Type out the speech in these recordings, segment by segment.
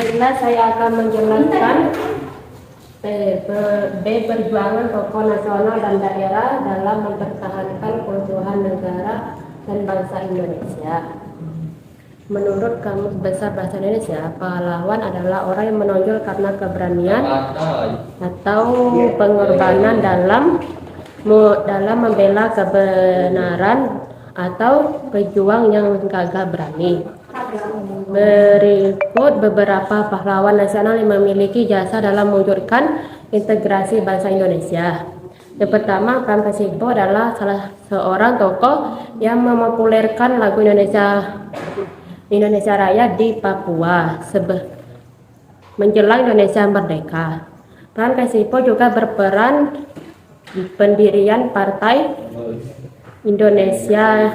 Inilah saya akan menjelaskan perjuangan tokoh nasional dan daerah dalam mempertahankan keutuhan negara dan bangsa Indonesia. Menurut Kamus Besar Bahasa Indonesia, pahlawan adalah orang yang menonjol karena keberanian atau pengorbanan dalam membela kebenaran atau pejuang yang gagah berani. Berikut beberapa pahlawan nasional yang memiliki jasa dalam mewujudkan integrasi bangsa Indonesia. Yang pertama, Pram Kasipo adalah salah seorang tokoh yang mempopulerkan lagu Indonesia Raya di Papua menjelang Indonesia merdeka. Pram Kasipo juga berperan di pendirian Partai Indonesia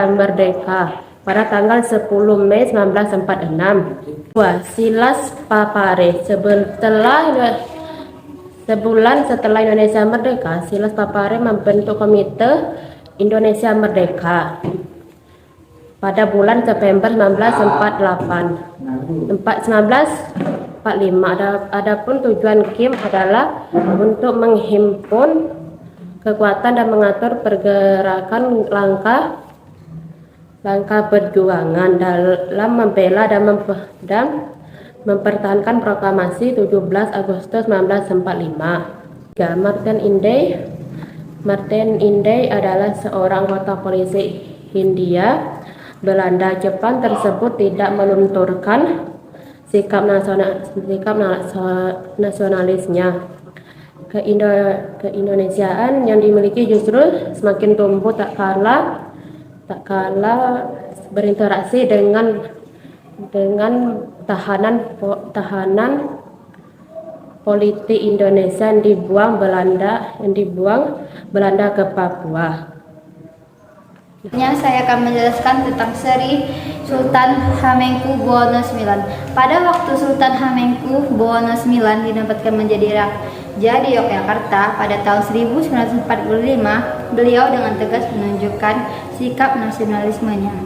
Merdeka pada tanggal 10 Mei 1946. Silas Papare. Sebulan setelah Indonesia merdeka, Silas Papare membentuk Komite Indonesia Merdeka pada bulan September 1945. Adapun tujuan Kim adalah untuk menghimpun kekuatan dan mengatur pergerakan langkah perjuangan dalam membela dan mempertahankan proklamasi 17 Agustus 1945. Martin Inday adalah seorang anggota polisi Hindia Belanda. Jepang tersebut tidak melunturkan sikap nasionalisnya. Keindonesiaan yang dimiliki justru semakin tumbuh tak kalah berinteraksi dengan tahanan politik Indonesia yang dibuang Belanda ke Papua. Saya akan menjelaskan tentang Sri Sultan Hamengkubuwono IX. Pada waktu Sultan Hamengkubuwono IX dinobatkan menjadi raja di Yogyakarta pada tahun 1945, beliau dengan tegas menunjukkan sikap nasionalismenya.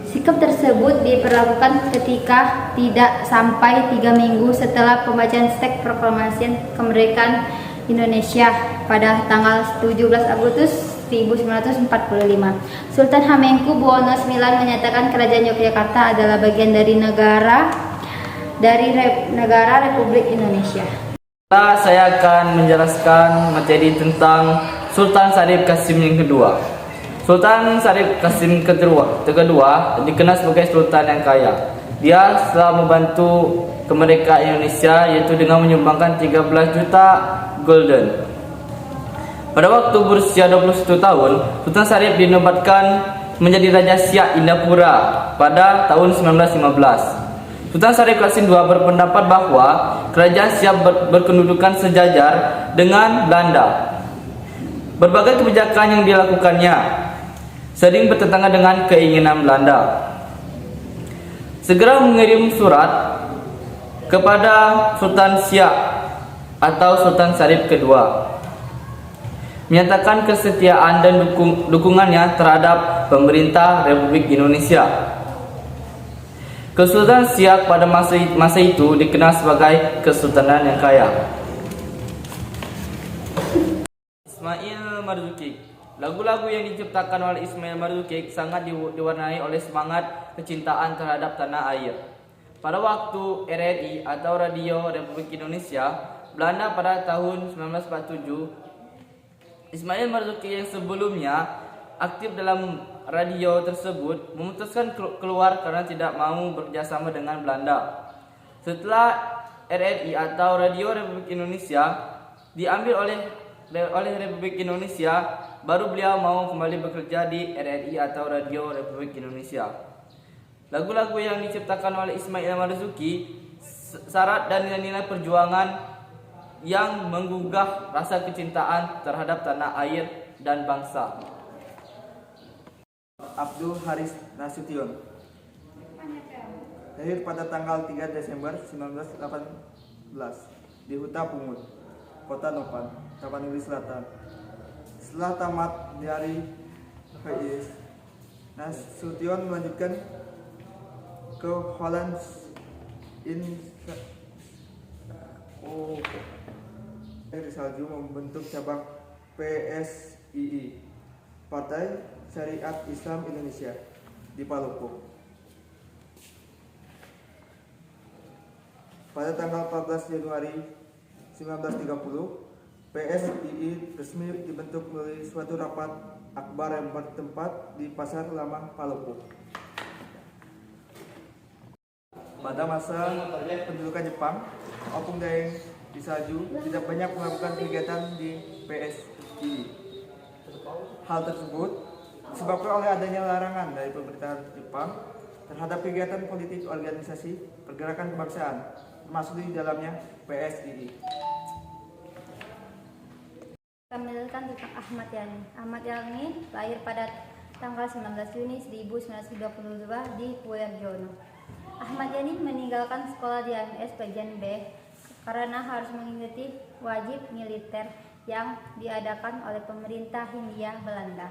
Sikap tersebut diperlakukan ketika tidak sampai 3 minggu setelah pembacaan teks proklamasi kemerdekaan Indonesia pada tanggal 17 Agustus 1945. Sultan Hamengkubuwono IX menyatakan kerajaan Yogyakarta adalah bagian dari negara Republik Indonesia. Saya akan menjelaskan materi tentang Sultan Syarif Qasim yang kedua. Sultan Syarif Qasim kedua dikenal sebagai Sultan yang kaya. Dia telah membantu kemerdekaan Indonesia yaitu dengan menyumbangkan 13 juta gulden. Pada waktu berusia 21 tahun, Sultan Syarif dinobatkan menjadi Raja Siak Indapura pada tahun 1915. Sultan Syarif Qasim II berpendapat bahwa kerajaan Siak berkedudukan sejajar dengan Belanda. Berbagai kebijakan yang dilakukannya sering bertentangan dengan keinginan Belanda. Segera mengirim surat kepada Sultan Siak atau Sultan Syarif II menyatakan kesetiaan dan dukungannya terhadap pemerintah Republik Indonesia. Kesultanan Siak pada masa itu dikenal sebagai Kesultanan yang kaya. Ismail Marzuki. Lagu-lagu yang diciptakan oleh Ismail Marzuki sangat diwarnai oleh semangat kecintaan terhadap tanah air. Pada waktu RRI atau Radio Republik Indonesia Belanda pada tahun 1947, Ismail Marzuki yang sebelumnya aktif dalam radio tersebut memutuskan keluar karena tidak mau bekerjasama dengan Belanda. Setelah RRI atau Radio Republik Indonesia diambil oleh Republik Indonesia, baru beliau mau kembali bekerja di RRI atau Radio Republik Indonesia. Lagu-lagu yang diciptakan oleh Ismail Marzuki syarat dan nilai-nilai perjuangan yang menggugah rasa kecintaan terhadap tanah air dan bangsa. Abdul Haris Nasution lahir pada tanggal 3 Desember 1918 di Huta Pungut, Kota Nopan, Tapanuli Selatan. Setelah tamat dari VIS, Nasution melanjutkan ke Holland Eri Salju membentuk cabang PSII, Partai Syariat Islam Indonesia, di Palopo. Pada tanggal 14 Januari 1930, PSII resmi dibentuk melalui suatu rapat akbar yang bertempat di Pasar Lama, Palopo. Pada masa pendudukan Jepang, Opung Daeng di Salju tidak banyak melakukan kegiatan di PSII. Hal tersebut disebabkan oleh adanya larangan dari pemerintahan Jepang terhadap kegiatan politik organisasi pergerakan kebangsaan, termasuk di dalamnya PSII. Kami mengenalkan tentang Ahmad Yani. Ahmad Yani lahir pada tanggal 19 Juni 1922 di Puerjono. Ahmad Yani meninggalkan sekolah di AMS bagian B karena harus mengikuti wajib militer yang diadakan oleh pemerintah Hindia Belanda.